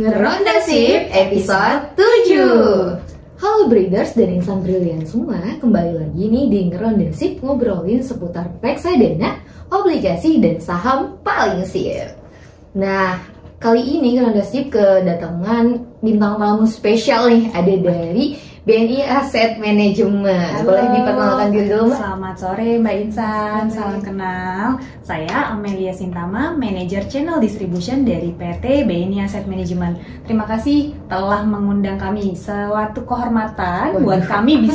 Ngeronda Sip episode 7. Halo Breeders dan insan brilian semua, kembali lagi nih di Ngeronda Sip ngobrolin seputar reksadana, obligasi, dan saham paling sip. Nah, kali ini Ngeronda Sip kedatangan bintang tamu spesial nih, ada dari BNI Asset Management. Boleh diperkenalkan diri dulu, Mbak? Selamat sore Mbak Insan, salam kenal. Saya Amelia Sintama, Manager Channel Distribution dari PT BNI Asset Management. Terima kasih telah mengundang kami. Suatu kehormatan buat kami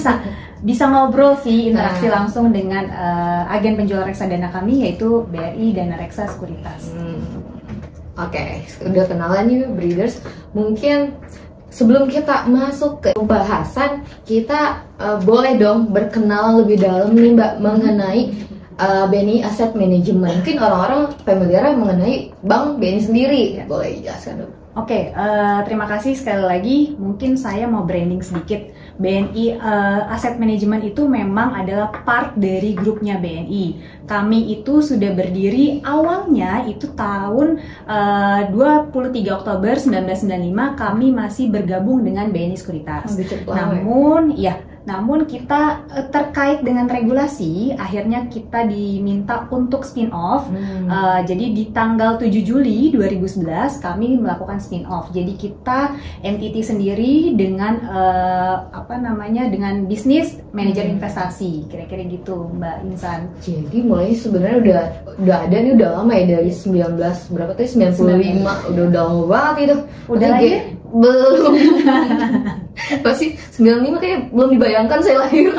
bisa ngobrol sih, interaksi langsung dengan agen penjual reksadana kami, yaitu BRI Dana Reksa Sekuritas. Oke, udah kenalan nih Breeders. Mungkin sebelum kita masuk ke pembahasan, kita boleh dong berkenalan lebih dalam nih Mbak mengenai BNI Asset Management. Mungkin orang-orang familiar mengenai Bank BNI sendiri, boleh jelaskan dulu. Oke, terima kasih sekali lagi. Mungkin saya mau branding sedikit. BNI Asset Management itu memang adalah part dari grupnya BNI. Kami itu sudah berdiri awalnya itu tahun 23 Oktober 1995. Kami masih bergabung dengan BNI Sekuritas. Namun kita terkait dengan regulasi, akhirnya kita diminta untuk spin off. Jadi di tanggal 7 Juli 2011 kami melakukan spin off. Jadi kita entity sendiri dengan dengan bisnis manajer investasi, kira-kira gitu Mbak Insan. Jadi mulai sebenarnya udah ada nih, udah lama ya, dari 95 udah lama banget itu. Udah lahir? Belum. Pasti 95 kayak belum dibayangkan saya lahir.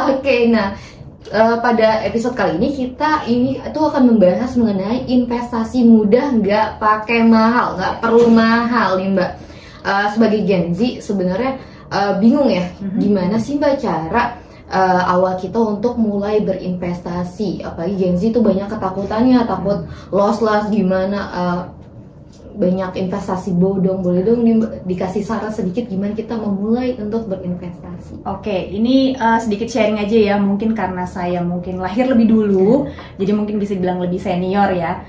Oke, nah pada episode kali ini kita akan membahas mengenai investasi mudah, nggak pakai mahal, nggak perlu mahal nih Mbak. Sebagai Gen Z sebenarnya bingung ya, gimana sih Mbak cara awal kita untuk mulai berinvestasi. Apalagi Gen Z itu banyak ketakutannya, takut loss gimana, banyak investasi bodong. Boleh dong dikasih saran sedikit gimana kita memulai untuk berinvestasi? Oke, ini sedikit sharing aja ya, mungkin karena saya mungkin lahir lebih dulu, jadi mungkin bisa dibilang lebih senior ya.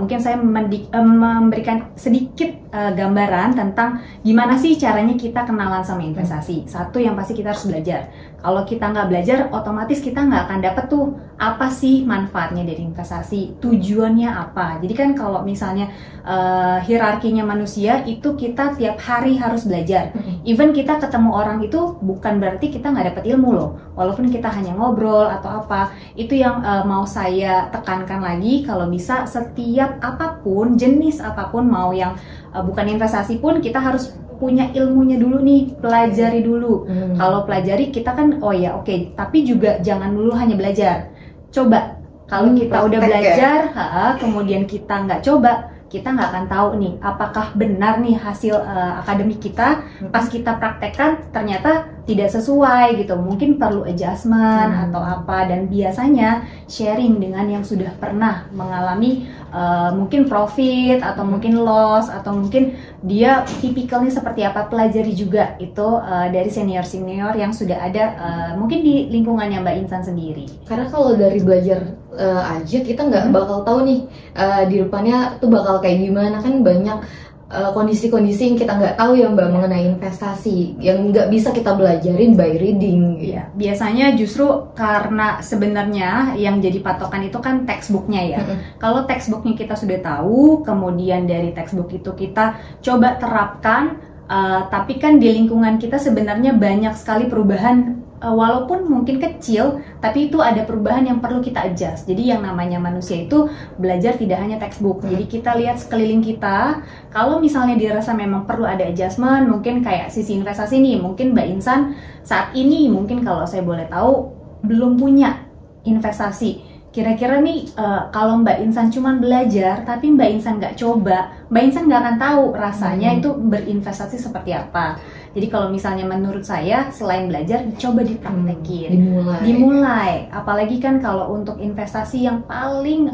Mungkin saya memberikan sedikit gambaran tentang gimana sih caranya kita kenalan sama investasi. Satu, yang pasti kita harus belajar. Kalau kita nggak belajar, otomatis kita nggak akan dapet tuh apa sih manfaatnya dari investasi, tujuannya apa. Jadi kan kalau misalnya hierarkinya manusia itu kita tiap hari harus belajar. Even kita ketemu orang itu bukan berarti kita nggak dapet ilmu loh. Walaupun kita hanya ngobrol atau apa, itu yang mau saya tekankan lagi. Kalau bisa setiap apapun, jenis apapun, mau yang bukan investasi pun kita harus punya ilmunya dulu nih, pelajari dulu. Kalau pelajari kita kan tapi juga jangan dulu hanya belajar. Coba, kalau kita udah belajar, kemudian kita nggak coba, kita nggak akan tahu nih apakah benar nih hasil akademik kita. Pas kita praktekkan ternyata tidak sesuai gitu, mungkin perlu adjustment atau apa. Dan biasanya sharing dengan yang sudah pernah mengalami mungkin profit atau mungkin loss, atau mungkin dia tipikalnya seperti apa, pelajari juga itu dari senior-senior yang sudah ada mungkin di lingkungannya Mbak Insan sendiri. Karena kalau dari belajar aja kita nggak bakal tahu nih di depannya tuh bakal kayak gimana. Kan banyak kondisi-kondisi yang kita nggak tahu ya Mbak mengenai investasi, yang nggak bisa kita belajarin by reading gitu. Ya, biasanya justru karena sebenarnya yang jadi patokan itu kan textbooknya ya. Kalau textbooknya kita sudah tahu, kemudian dari textbook itu kita coba terapkan, tapi kan di lingkungan kita sebenarnya banyak sekali perubahan. Walaupun mungkin kecil, tapi itu ada perubahan yang perlu kita adjust. Jadi yang namanya manusia itu belajar tidak hanya textbook. Jadi kita lihat sekeliling kita. Kalau misalnya dirasa memang perlu ada adjustment, mungkin kayak sisi investasi nih, mungkin Mbak Insan saat ini mungkin kalau saya boleh tahu belum punya investasi. Kira-kira nih kalau Mbak Insan cuma belajar tapi Mbak Insan nggak coba, Mbak Insan nggak akan tahu rasanya itu berinvestasi seperti apa. Jadi kalau misalnya menurut saya selain belajar, coba dipraktekin, dimulai. Apalagi kan kalau untuk investasi yang paling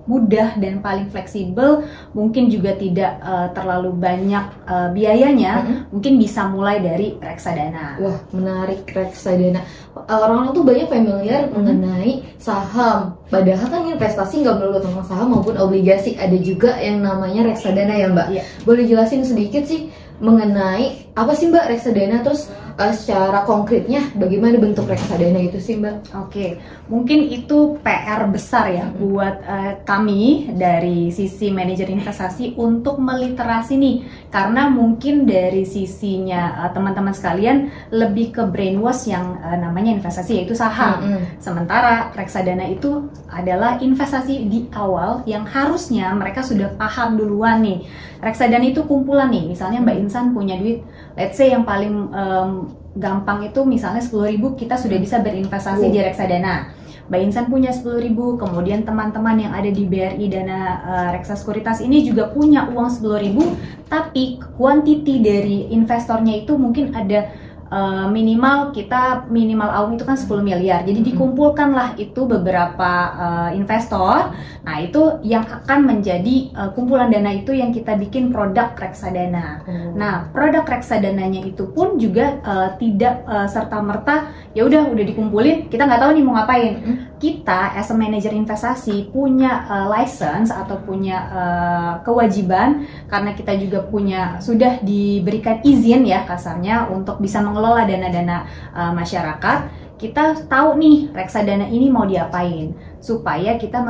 mudah dan paling fleksibel, mungkin juga tidak terlalu banyak biayanya, mungkin bisa mulai dari reksadana. Wah, menarik, reksadana. Orang-orang tuh banyak familiar mengenai saham. Padahal kan investasi nggak melulu tentang saham maupun obligasi. Ada juga yang namanya reksadana ya Mbak. Iya. Boleh jelasin sedikit sih mengenai apa sih Mbak reksadana, terus secara konkretnya bagaimana bentuk reksadana itu sih Mbak? Oke, mungkin itu PR besar ya buat kami dari sisi manajer investasi untuk meliterasi nih, karena mungkin dari sisinya teman-teman sekalian lebih ke brainwash yang namanya investasi yaitu saham. Sementara reksadana itu adalah investasi di awal yang harusnya mereka sudah paham duluan nih. Reksadana itu kumpulan nih, misalnya Mbak Insan punya duit, let's say yang paling gampang itu misalnya 10.000 kita sudah bisa berinvestasi di reksadana. Mbak Insan punya 10.000, kemudian teman-teman yang ada di BRI Dana Reksa Sekuritas ini juga punya uang 10.000, tapi quantity dari investornya itu mungkin ada minimal AUM itu kan 10 miliar. Jadi dikumpulkanlah itu beberapa investor. Nah, itu yang akan menjadi kumpulan dana itu yang kita bikin produk reksadana. Nah, produk reksadananya itu pun juga tidak serta-merta ya udah dikumpulin, kita nggak tahu nih mau ngapain. Kita as a manager investasi punya license atau punya kewajiban, karena kita juga sudah diberikan izin ya kasarnya untuk bisa mengelola dana-dana masyarakat. Kita tahu nih reksadana ini mau diapain supaya kita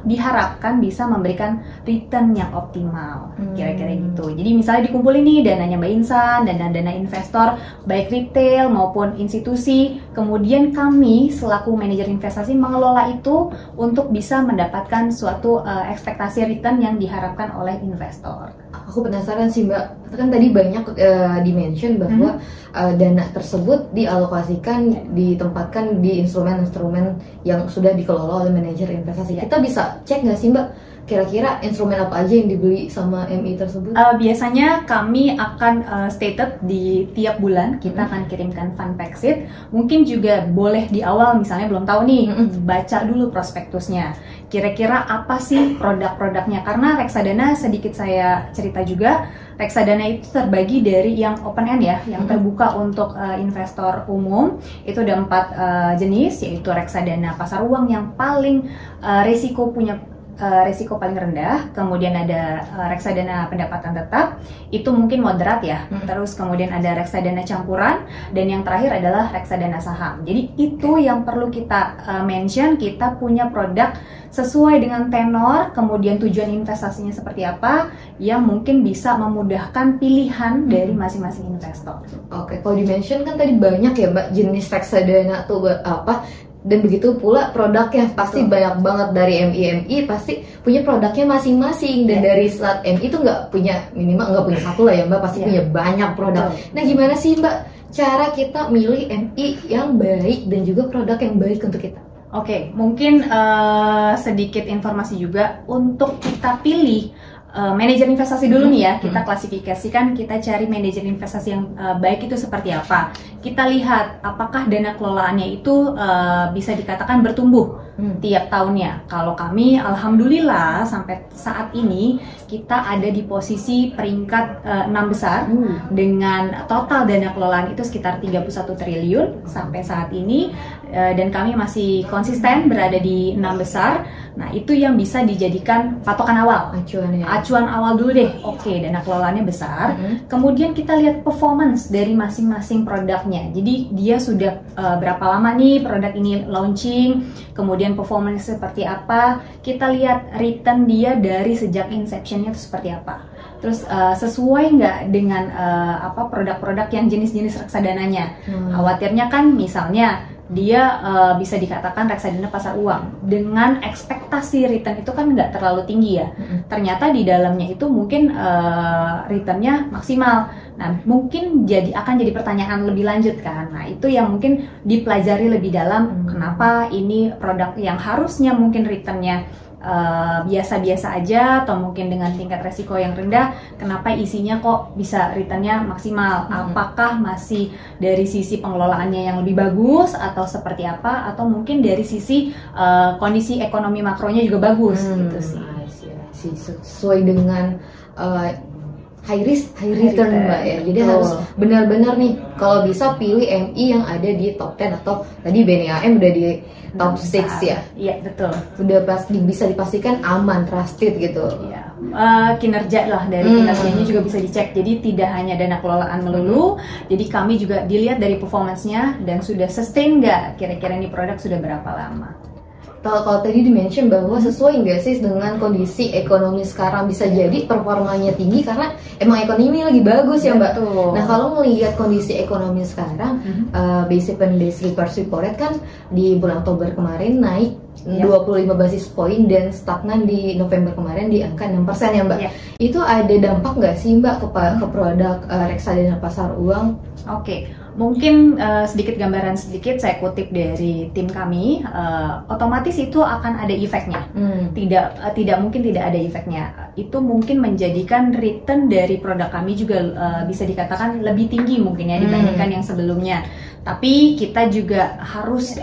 diharapkan bisa memberikan return yang optimal, kira-kira gitu. Jadi misalnya dikumpulin nih dananya Mbak Insan, dana investor baik retail maupun institusi, kemudian kami selaku manajer investasi mengelola itu untuk bisa mendapatkan suatu ekspektasi return yang diharapkan oleh investor. Aku penasaran sih Mbak, kan tadi banyak dimention bahwa dana tersebut dialokasikan, ditempatkan di instrumen-instrumen yang sudah dikelola oleh manajer investasi. Kita bisa cek nggak sih Mbak, kira-kira instrumen apa aja yang dibeli sama MI tersebut? Biasanya kami akan stated di tiap bulan, kita akan kirimkan fund fact sheet. Mungkin juga boleh di awal misalnya belum tahu nih, baca dulu prospektusnya. Kira-kira apa sih produk-produknya? Karena reksadana, sedikit saya cerita juga, reksadana itu terbagi dari yang open end ya, yang terbuka untuk investor umum. Itu ada 4 jenis, yaitu reksadana pasar uang yang paling resiko paling rendah, kemudian ada reksadana pendapatan tetap, itu mungkin moderat ya, terus kemudian ada reksadana campuran, dan yang terakhir adalah reksadana saham. Jadi itu yang perlu kita mention, kita punya produk sesuai dengan tenor, kemudian tujuan investasinya seperti apa, yang mungkin bisa memudahkan pilihan dari masing-masing investor. Oke, kalau di-mention kan tadi banyak ya Mbak jenis reksadana tuh apa, dan begitu pula produknya pasti banyak banget. Dari MI pasti punya produknya masing-masing, dan dari selat MI itu nggak punya, minimal nggak punya satu lah ya Mbak, pasti punya banyak produk. Nah, gimana sih Mbak cara kita milih MI yang baik dan juga produk yang baik untuk kita? Oke, mungkin sedikit informasi juga untuk kita pilih manajer investasi dulu nih ya. Kita klasifikasikan, kita cari manajer investasi yang baik itu seperti apa. Kita lihat apakah dana kelolaannya itu bisa dikatakan bertumbuh tiap tahunnya. Kalau kami alhamdulillah sampai saat ini kita ada di posisi peringkat 6 besar dengan total dana kelolaan itu sekitar 31 triliun sampai saat ini, dan kami masih konsisten berada di 6 besar. Nah, itu yang bisa dijadikan patokan awal. Acuan awal dulu deh. Oke, dana kelolaannya besar. Kemudian kita lihat performance dari masing-masing produknya. Jadi dia sudah berapa lama nih produk ini launching, kemudian performance seperti apa. Kita lihat return dia dari sejak inceptionnya itu seperti apa. Terus sesuai nggak dengan produk-produk yang jenis-jenis reksadananya. Khawatirnya kan misalnya dia bisa dikatakan reksadana pasar uang dengan ekspektasi return itu kan nggak terlalu tinggi ya. Ternyata di dalamnya itu mungkin returnnya maksimal. Nah, mungkin akan jadi pertanyaan lebih lanjut kan. Nah, itu yang mungkin dipelajari lebih dalam. Kenapa ini produk yang harusnya mungkin returnnya biasa-biasa aja atau mungkin dengan tingkat resiko yang rendah, kenapa isinya kok bisa returnnya maksimal? Apakah masih dari sisi pengelolaannya yang lebih bagus atau seperti apa? Atau mungkin dari sisi kondisi ekonomi makronya juga bagus gitu sih. Sesuai dengan high risk, high return Mbak ya. Jadi harus benar-benar nih kalau bisa pilih MI yang ada di top 10 atau tadi BNIAM udah di top 6 ya. Iya, betul. Udah bisa dipastikan aman, trusted gitu. Iya. Kinerja lah, dari kinerjanya juga bisa dicek. Jadi tidak hanya dana kelolaan melulu, jadi kami juga dilihat dari performance-nya dan sudah sustain nggak, kira-kira ini produk sudah berapa lama. Kalau tadi di-mention bahwa sesuai nggak sih dengan kondisi ekonomi sekarang, bisa jadi performanya tinggi karena emang ekonomi lagi bagus ya Mbak. Betul. Nah kalau melihat kondisi ekonomi sekarang, base 7 days reverse repo rate kan di bulan Oktober kemarin naik 25 basis point dan stagnan di November kemarin di angka 6% ya Mbak. Itu ada dampak nggak sih Mbak ke produk reksadana pasar uang? Oke, mungkin sedikit gambaran sedikit saya kutip dari tim kami, otomatis itu akan ada efeknya. Tidak mungkin tidak ada efeknya. Itu mungkin menjadikan return dari produk kami juga bisa dikatakan lebih tinggi mungkin ya dibandingkan yang sebelumnya. Tapi kita juga harus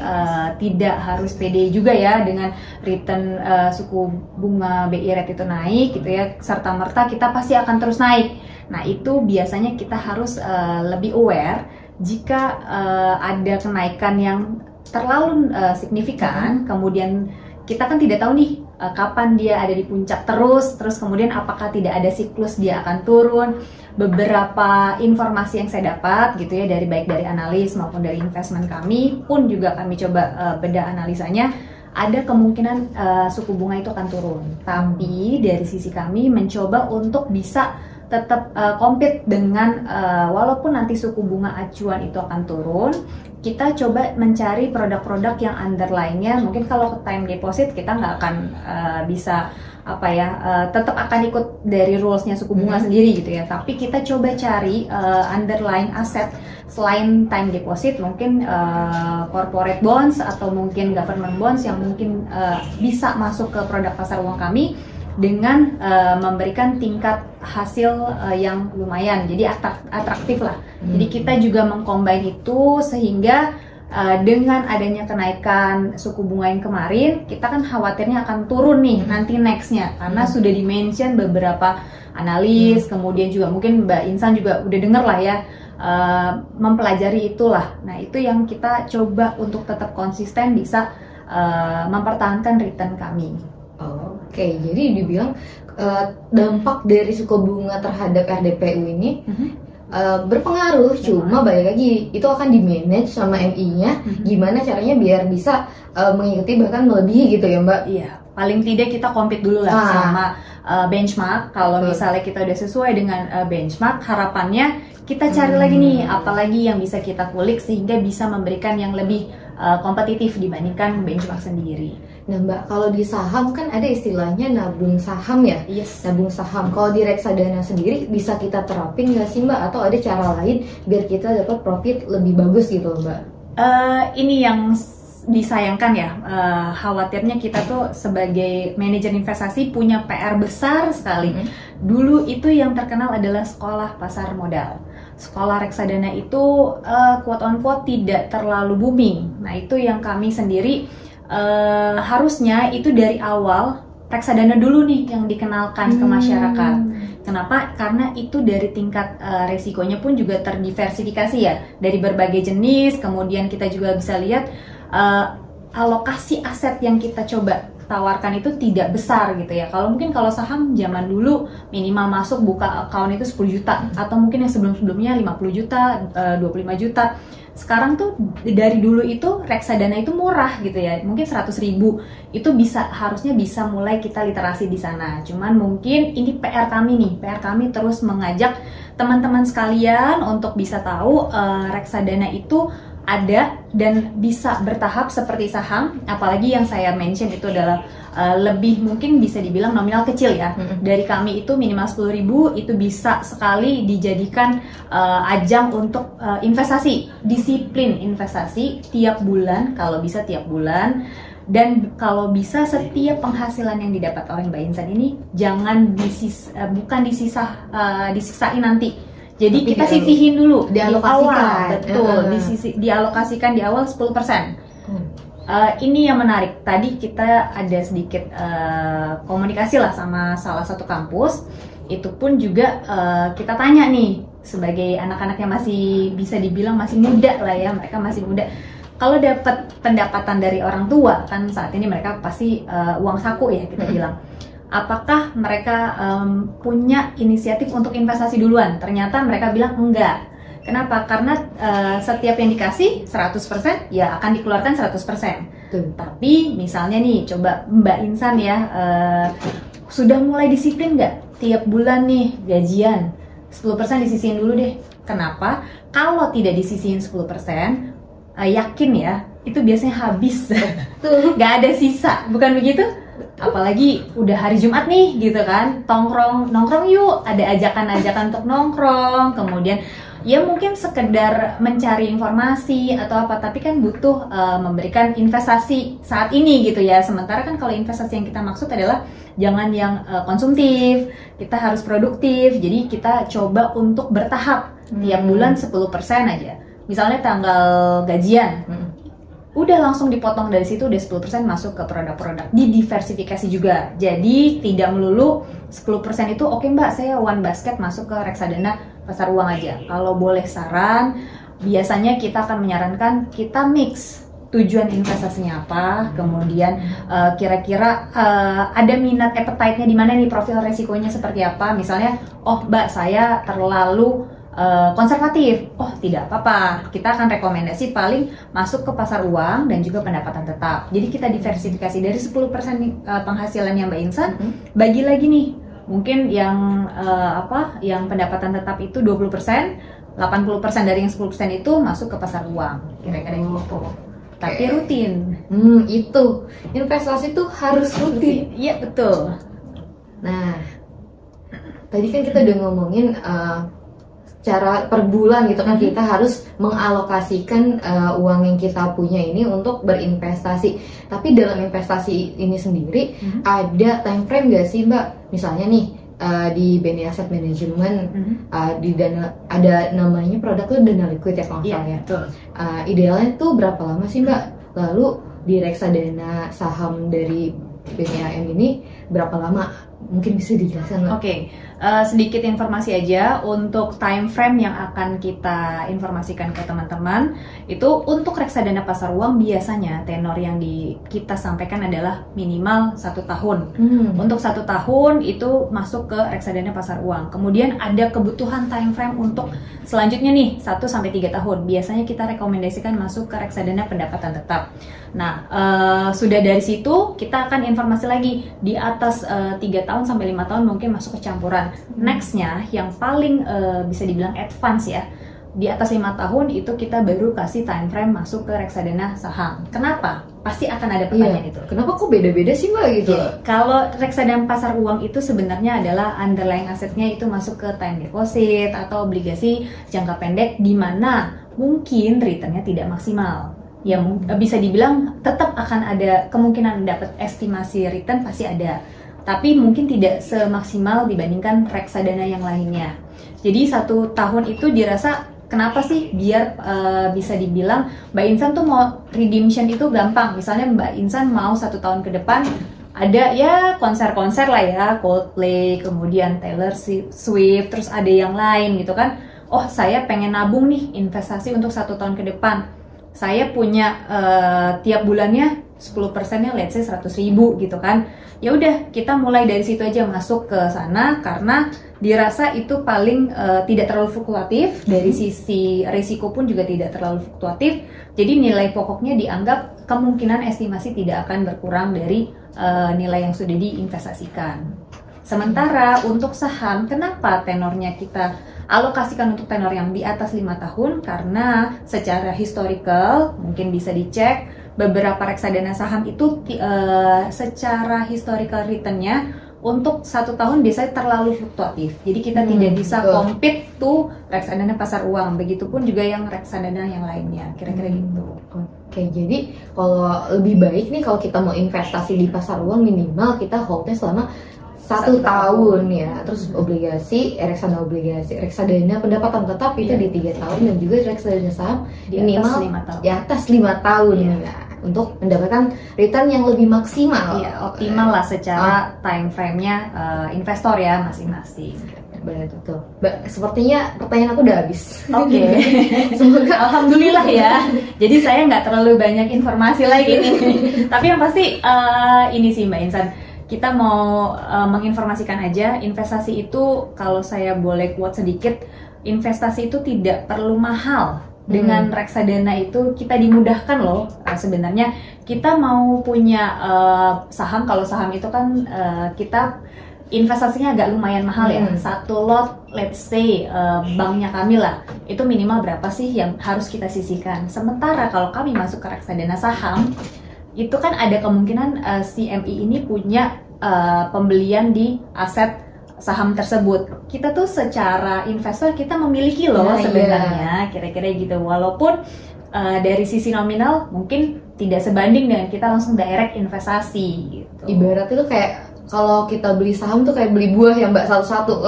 tidak harus pede juga ya dengan return suku bunga BI rate itu naik gitu ya, serta merta kita pasti akan terus naik. Nah itu biasanya kita harus lebih aware jika ada kenaikan yang terlalu signifikan, kemudian kita kan tidak tahu nih kapan dia ada di puncak terus kemudian apakah tidak ada siklus dia akan turun. Beberapa informasi yang saya dapat gitu ya baik dari analis maupun dari investment kami pun juga kami coba bedah analisanya, ada kemungkinan suku bunga itu akan turun. Tapi dari sisi kami mencoba untuk bisa tetap compete dengan walaupun nanti suku bunga acuan itu akan turun, kita coba mencari produk-produk yang underlying-nya. Mungkin kalau ke time deposit kita nggak akan bisa tetap akan ikut dari rules-nya suku bunga sendiri gitu ya. Tapi kita coba cari underlying aset selain time deposit, mungkin corporate bonds atau mungkin government bonds yang mungkin bisa masuk ke produk pasar uang kami dengan memberikan tingkat hasil yang lumayan, jadi atraktif lah. Jadi kita juga mengcombine itu sehingga dengan adanya kenaikan suku bunga yang kemarin, kita kan khawatirnya akan turun nih nanti nextnya, karena sudah di-mention beberapa analis, kemudian juga mungkin Mbak Insan juga udah denger lah ya, mempelajari itulah. Nah itu yang kita coba untuk tetap konsisten bisa mempertahankan return kami. Oke, jadi dibilang dampak dari suku bunga terhadap RDPU ini berpengaruh, cuma balik lagi itu akan di-manage sama MI-nya, gimana caranya biar bisa mengikuti bahkan melebihi gitu ya Mbak? Iya, paling tidak kita compete dulu lah sama benchmark. Kalau misalnya kita udah sesuai dengan benchmark, harapannya kita cari lagi nih, apalagi yang bisa kita kulik sehingga bisa memberikan yang lebih kompetitif dibandingkan benchmark sendiri. Nah Mbak, kalau di saham kan ada istilahnya nabung saham ya? Nabung saham. Kalau di reksadana sendiri bisa kita terapin nggak sih Mbak? Atau ada cara lain biar kita dapat profit lebih bagus gitu Mbak? Ini yang disayangkan ya, khawatirnya kita tuh sebagai manajer investasi punya PR besar sekali. Dulu itu yang terkenal adalah sekolah pasar modal. Sekolah reksadana itu quote on quote tidak terlalu booming. Nah itu yang kami sendiri harusnya itu dari awal reksadana dulu nih yang dikenalkan ke masyarakat. Kenapa? Karena itu dari tingkat resikonya pun juga terdiversifikasi ya, dari berbagai jenis. Kemudian kita juga bisa lihat alokasi aset yang kita coba tawarkan itu tidak besar gitu ya. Kalau saham zaman dulu minimal masuk buka account itu 10 juta atau mungkin yang sebelum-sebelumnya 50 juta, 25 juta. Sekarang tuh dari dulu itu reksadana itu murah gitu ya, mungkin 100.000 itu harusnya bisa mulai kita literasi di sana. Cuman mungkin ini PR kami terus mengajak teman-teman sekalian untuk bisa tahu reksadana itu ada dan bisa bertahap seperti saham, apalagi yang saya mention itu adalah lebih mungkin bisa dibilang nominal kecil ya. Dari kami itu minimal 10.000 itu bisa sekali dijadikan ajang untuk investasi, disiplin investasi tiap bulan, kalau bisa tiap bulan Dan kalau bisa setiap penghasilan yang didapat oleh Mbak Insan ini jangan bukan disisain nanti. Jadi Tapi kita sisihin dulu dialokasikan. di awal, betul, dialokasikan di awal 10%. Ini yang menarik. Tadi kita ada sedikit komunikasi lah sama salah satu kampus. Itu pun juga kita tanya nih sebagai anak-anak yang masih bisa dibilang masih muda lah ya, mereka masih muda. Kalau dapat pendapatan dari orang tua kan saat ini mereka pasti uang saku ya kita bilang. Apakah mereka punya inisiatif untuk investasi duluan? Ternyata mereka bilang enggak. Kenapa? Karena setiap yang dikasih 100% ya akan dikeluarkan 100%. Tapi misalnya nih coba Mbak Insan ya sudah mulai disiplin nggak? Tiap bulan nih gajian 10% disisihin dulu deh. Kenapa? Kalau tidak disisihin 10%, yakin ya itu biasanya habis. Nggak ada sisa, bukan begitu? Apalagi udah hari Jumat nih gitu kan, nongkrong yuk, ada ajakan-ajakan untuk nongkrong, kemudian ya mungkin sekedar mencari informasi atau apa, tapi kan butuh memberikan investasi saat ini gitu ya. Sementara kan kalau investasi yang kita maksud adalah jangan yang konsumtif, kita harus produktif. Jadi kita coba untuk bertahap, tiap bulan 10% aja. Misalnya tanggal gajian, udah langsung dipotong dari situ, udah 10% masuk ke produk-produk. Didiversifikasi juga. Jadi tidak melulu 10% itu oke Mbak, saya one basket masuk ke reksadana pasar uang aja. Kalau boleh saran, biasanya kita akan menyarankan kita mix. Tujuan investasinya apa, kemudian kira-kira ada minat appetite-nya di mana nih, profil resikonya seperti apa. Misalnya, oh Mbak saya terlalu konservatif, oh tidak apa-apa, kita akan rekomendasi paling masuk ke pasar uang dan juga pendapatan tetap. Jadi kita diversifikasi dari 10% penghasilannya Mbak Insan, bagi lagi nih, mungkin yang yang pendapatan tetap itu 20%, 80% dari yang 10% itu masuk ke pasar uang, kira-kira gitu. Tapi rutin. Itu investasi tuh harus rutin. Iya betul. Nah, tadi kan kita udah ngomongin cara per bulan gitu kan, kita harus mengalokasikan uang yang kita punya ini untuk berinvestasi. Tapi dalam investasi ini sendiri ada time frame gak sih Mbak? Misalnya nih di BNI Asset Management di dana ada namanya produk tuh dana liquid ya kalau nggak salah ya. Idealnya tuh berapa lama sih Mbak? Lalu di reksadana saham dari BNI AM ini berapa lama? Mungkin bisa dijelaskan Mbak? Oke, sedikit informasi aja untuk time frame yang akan kita informasikan ke teman-teman. Itu untuk reksadana pasar uang biasanya tenor yang kita sampaikan adalah minimal 1 tahun. Untuk 1 tahun itu masuk ke reksadana pasar uang. Kemudian ada kebutuhan time frame untuk selanjutnya nih 1-3 tahun. Biasanya kita rekomendasikan masuk ke reksadana pendapatan tetap. Nah, sudah dari situ kita akan informasi lagi di atas 3 tahun sampai 5 tahun mungkin masuk ke campuran. Nextnya yang paling bisa dibilang advance ya, di atas 5 tahun itu kita baru kasih time frame masuk ke reksadana saham. Kenapa? Pasti akan ada pertanyaan itu. Kenapa kok beda-beda sih Mbak gitu? Kalau reksadana pasar uang itu sebenarnya adalah underlying asetnya itu masuk ke time deposit atau obligasi jangka pendek di mana mungkin returnnya tidak maksimal. Ya bisa dibilang tetap akan ada kemungkinan dapat estimasi return, pasti ada, tapi mungkin tidak semaksimal dibandingkan reksadana yang lainnya. Jadi 1 tahun itu dirasa kenapa sih biar bisa dibilang Mbak Insan tuh mau redemption itu gampang. Misalnya Mbak Insan mau 1 tahun ke depan ada ya konser-konser lah ya, Coldplay, kemudian Taylor Swift, terus ada yang lain gitu kan. Oh saya pengen nabung nih investasi untuk 1 tahun ke depan. Saya punya tiap bulannya 10%-nya let's say 100.000 gitu kan. Ya udah kita mulai dari situ aja masuk ke sana karena dirasa itu paling tidak terlalu fluktuatif, dari sisi risiko pun juga tidak terlalu fluktuatif. Jadi nilai pokoknya dianggap kemungkinan estimasi tidak akan berkurang dari nilai yang sudah diinvestasikan. Sementara untuk saham, kenapa tenornya kita alokasikan untuk tenor yang di atas 5 tahun? Karena secara historical mungkin bisa dicek beberapa reksadana saham itu secara historical return-nya untuk 1 tahun biasanya terlalu fluktuatif. Jadi kita tidak bisa compete tuh reksadana pasar uang. Begitupun juga yang reksadana yang lainnya, kira-kira gitu. Oke, jadi kalau lebih baik nih kalau kita mau investasi di pasar uang minimal kita holdnya selama 1 tahun ya. Terus obligasi, reksadana pendapatan tetap itu di 3 tahun, dan juga reksadana saham minimal di atas 5 tahun ya, untuk mendapatkan return yang lebih maksimal. Iya, optimal lah secara time frame-nya investor ya masing-masing. Betul. Sepertinya pertanyaan aku udah habis. Oke. Semoga alhamdulillah ya. Jadi saya nggak terlalu banyak informasi lagi nih. Tapi yang pasti ini sih Mbak Insan, kita mau menginformasikan aja, investasi itu kalau saya boleh quote sedikit, investasi itu tidak perlu mahal. Dengan reksadana itu kita dimudahkan loh. Sebenarnya kita mau punya saham, kalau saham itu kan kita investasinya agak lumayan mahal ya. Satu lot, let's say banknya kami lah, itu minimal berapa sih yang harus kita sisihkan. Sementara kalau kami masuk ke reksadana saham, itu kan ada kemungkinan CME ini punya pembelian di aset saham tersebut. Kita tuh secara investor kita memiliki loh sebenarnya, kira-kira gitu. Walaupun dari sisi nominal mungkin tidak sebanding dengan kita langsung direct investasi gitu. Ibarat itu kayak kalau kita beli saham tuh kayak beli buah ya Mbak, satu-satu.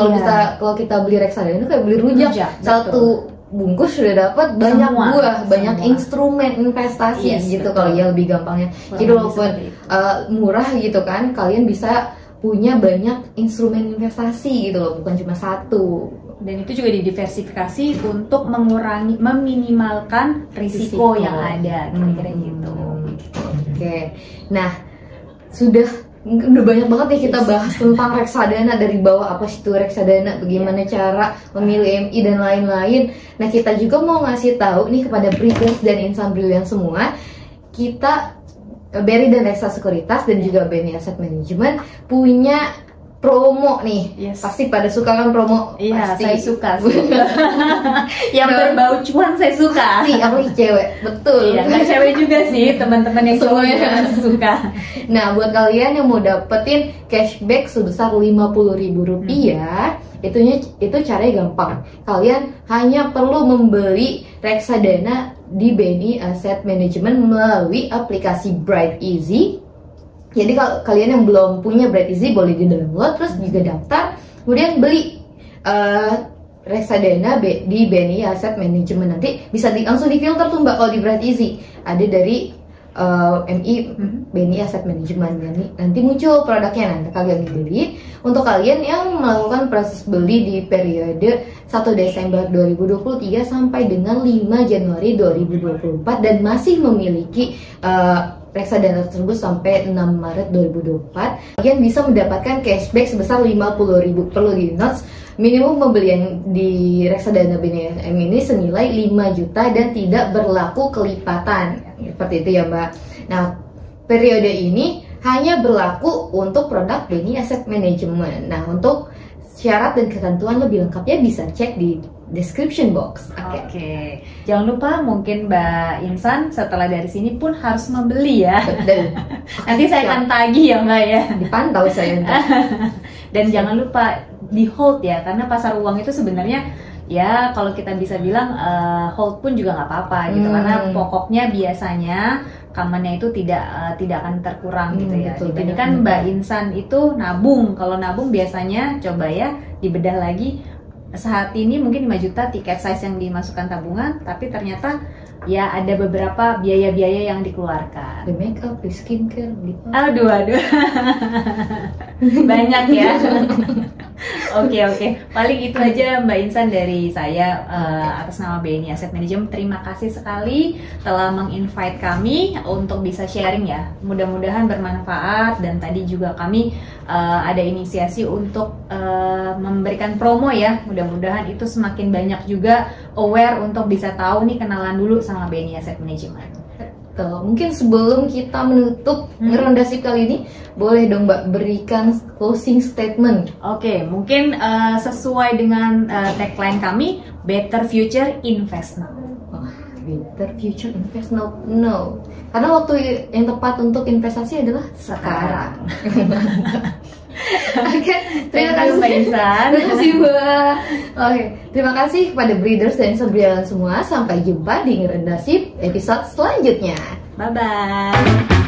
Kalau kita beli reksadana itu kayak beli rujak. Satu bungkus sudah dapat banyak buah, banyak instrumen investasi gitu kalau ya lebih gampangnya. Jadi walaupun murah gitu kan, kalian bisa punya banyak instrumen investasi gitu loh, bukan cuma satu. Dan itu juga didiversifikasi untuk mengurangi, meminimalkan risiko yang ada, kira-kira gitu. Oke. Nah, udah banyak banget ya kita bahas tentang reksadana, dari bawah apa sih itu reksadana, bagaimana cara memilih MI dan lain-lain. Nah, kita juga mau ngasih tahu nih kepada Breakers dan Insan Brilian semua, kita BRI dan Reksa Sekuritas dan juga BNI Asset Management punya promo nih. Pasti pada suka kan promo? Iya, pasti. saya suka sih. Yang berbau cuan saya suka. Pasti, apalagi cewek, betul. Iya, nggak cewek juga sih, teman-teman yang cowok juga suka. Nah, buat kalian yang mau dapetin cashback sebesar Rp50.000, itu caranya gampang. Kalian hanya perlu membeli reksadana di BNI Asset Management melalui aplikasi Bright Easy. Jadi kalau kalian yang belum punya Bright Easy boleh di-download, terus juga daftar, kemudian beli reksadana di BNI Asset Management. Nanti bisa langsung difilter tuh Mbak kalau di Bright Easy. Ada dari MI BNI Asset Management, nanti muncul produknya, nanti kalian beli. Untuk kalian yang melakukan proses beli di periode 1 Desember 2023 sampai dengan 5 Januari 2024 dan masih memiliki reksadana tersebut sampai 6 Maret 2024, kalian bisa mendapatkan cashback sebesar Rp50.000. Perlu di notes, minimum pembelian di reksadana BNI ini senilai 5 juta dan tidak berlaku kelipatan. Seperti itu ya Mbak. Nah, periode ini hanya berlaku untuk produk BNI Asset Management. Nah, untuk syarat dan ketentuan lebih lengkapnya bisa cek di description box. Oke. Jangan lupa mungkin Mbak Insan setelah dari sini pun harus membeli ya. Betul. Nanti saya akan tagih ya Mbak ya. Dipantau saya. Dan jangan lupa di hold ya, karena pasar uang itu sebenarnya ya kalau kita bisa bilang hold pun juga nggak apa-apa gitu, karena pokoknya biasanya kamannya itu tidak akan terkurang gitu ya. Betul, jadi kan Mbak Insan itu nabung, kalau nabung biasanya coba ya dibedah lagi, saat ini mungkin 5 juta tiket size yang dimasukkan tabungan, tapi ternyata ya ada beberapa biaya-biaya yang dikeluarkan. Di make up, di skincare, di aduh banyak ya. Oke. Paling itu aja Mbak Insan dari saya atas nama BNI Asset Management. Terima kasih sekali telah menginvite kami untuk bisa sharing ya. Mudah-mudahan bermanfaat, dan tadi juga kami ada inisiasi untuk memberikan promo ya. Mudah-mudahan itu semakin banyak juga aware untuk bisa tahu nih, kenalan dulu sama BNI Asset Management. Mungkin sebelum kita menutup ngerondasi kali ini, boleh dong Mbak berikan closing statement. Oke, mungkin sesuai dengan tagline kami, Better Future Invest Now. Better Future Invest Now. No. Karena waktu yang tepat untuk investasi adalah sekarang. Oke, terima Thank you, kasih Mbak Insan. Terima kasih Mbak. Oke, terima kasih kepada breeders dan Sabrialan semua. Sampai jumpa di Ngerendasip episode selanjutnya. Bye bye.